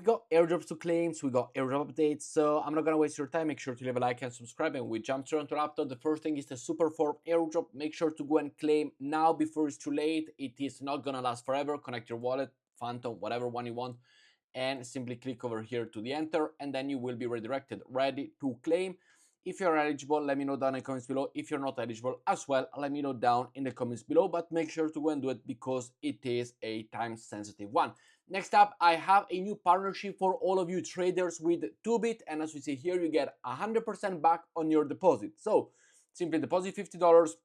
got airdrops to claim, so we got airdrop updates. So I'm not gonna waste your time. Make sure to leave a like and subscribe, and we jump straight onto laptop. The first thing is the super form airdrop. Make sure to go and claim now before it's too late. It is not gonna last forever. Connect your wallet, Phantom, whatever one you want, and simply click over here to the enter, and then you will be redirected, ready to claim. If you're eligible, let me know down in the comments below. If you're not eligible as well, let me know down in the comments below, but make sure to go and do it because it is a time sensitive one. Next up, I have a new partnership for all of you traders with 2bit, and as we see here, you get 100% back on your deposit. So simply deposit $50,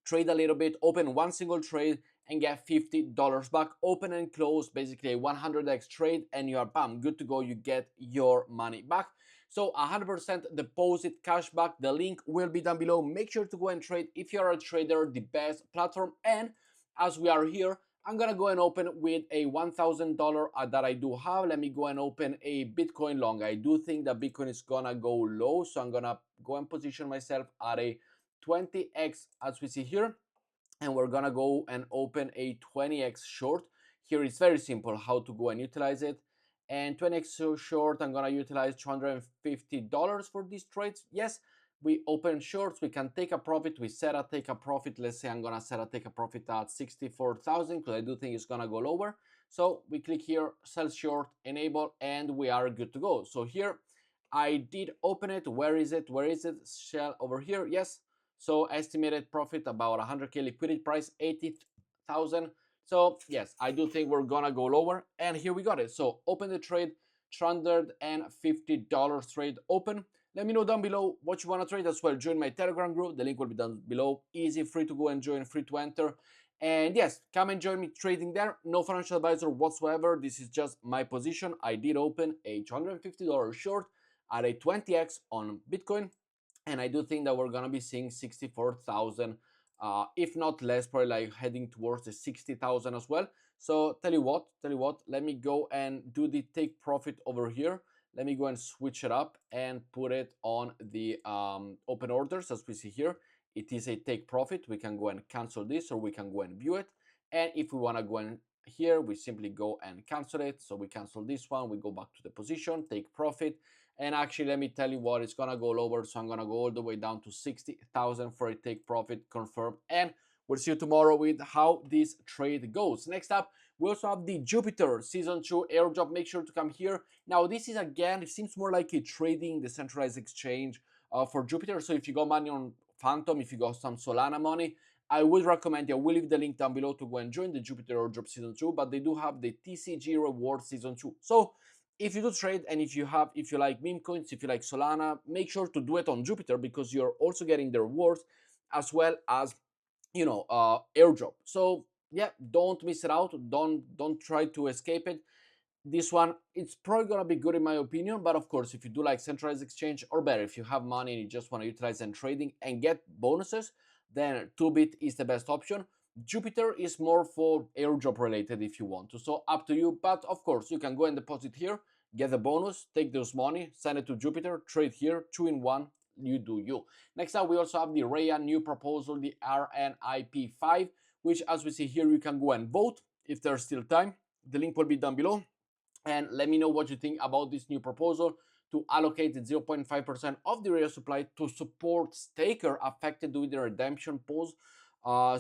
trade a little bit, open one single trade, and get $50 back. Open and close basically a 100x trade, and you are bam, good to go. You get your money back. So 100% deposit cash back. The link will be down below. Make sure to go and trade if you're a trader, the best platform. And as we are here, I'm gonna go and open with a $1,000 that I do have. Let me go and open a Bitcoin long. I do think that Bitcoin is gonna go low, so I'm gonna go and position myself at a 20x as we see here, and we're gonna go and open a 20x short. Here it's very simple how to go and utilize it. And 20x short, I'm gonna utilize $250 for these trades. Yes, we open shorts, we can take a profit, we set a take a profit. Let's say I'm gonna set a take a profit at 64,000 because I do think it's gonna go lower. So we click here, sell short, enable, and we are good to go. So here I did open it. Where is it? Where is it? Shell over here. Yes. So estimated profit about 100k, liquidity price 80,000. So yes, I do think we're gonna go lower, and here we got it. So open the trade, $250 trade open. Let me know down below what you want to trade as well. Join my Telegram group. The link will be down below. Easy, free to go and join, free to enter. And yes, come and join me trading there. No financial advisor whatsoever. This is just my position. I did open a $250 short at a 20x on Bitcoin, and I do think that we're gonna be seeing 64,000, if not less, probably like heading towards the 60,000 as well. So tell you what, let me go and do the take profit over here. Let me go and switch it up and put it on the open orders. As we see here, it is a take profit. We can go and cancel this, or we can go and view it. And if we want to go in here, we simply go and cancel it. So we cancel this one, we go back to the position, take profit. And actually, let me tell you what, it's gonna go lower. So I'm gonna go all the way down to 60,000 for a take profit, confirm. And we'll see you tomorrow with how this trade goes. Next up, we also have the Jupiter Season 2 airdrop. Make sure to come here. Now, this is, again, it seems more like a trading decentralized exchange for Jupiter. So if you got money on Phantom, if you got some Solana money, I would recommend you. I will leave the link down below to go and join the Jupiter airdrop Season 2, but they do have the TCG reward Season 2. So if you do trade, and if you like meme coins, if you like Solana, make sure to do it on Jupiter, because you're also getting the rewards as well as, you know, airdrop. So yeah, don't miss it out. Don't try to escape it. This one, it's probably gonna be good in my opinion, but of course, if you do like centralized exchange, or better, if you have money and you just want to utilize and trading and get bonuses, then 2bit is the best option. Jupiter is more for airdrop related if you want to, so up to you. But of course, you can go and deposit here, get the bonus, take those money, send it to Jupiter, trade here, 2-in-1. You do you. Next up, we also have the Raya new proposal, the RNIP5, which, as we see here, you can go and vote if there's still time. The link will be down below. And let me know what you think about this new proposal to allocate 0.5% of the Raya supply to support staker affected with the redemption pause.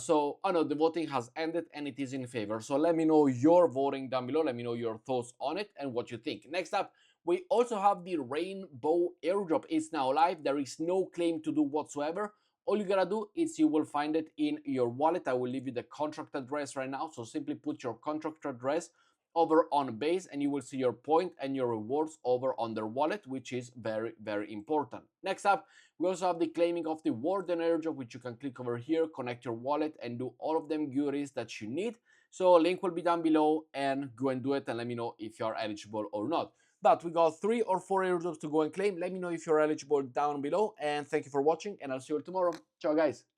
So I know the voting has ended and it is in favor. So let me know your voting down below. Let me know your thoughts on it and what you think. Next up, we also have the Rainbow airdrop. It's now live. There is no claim to do whatsoever. All you gotta do is you will find it in your wallet. I will leave you the contract address right now. So simply put your contract address over on Base, and you will see your point and your rewards over on their wallet, which is very, very important. Next up, we also have the claiming of the Warden airdrop, which you can click over here, connect your wallet, and do all of them goodies that you need. So link will be down below, and go and do it and let me know if you are eligible or not. But we got 3 or 4 airdrops to go and claim. Let me know if you're eligible down below, and thank you for watching, and I'll see you tomorrow. Ciao, guys.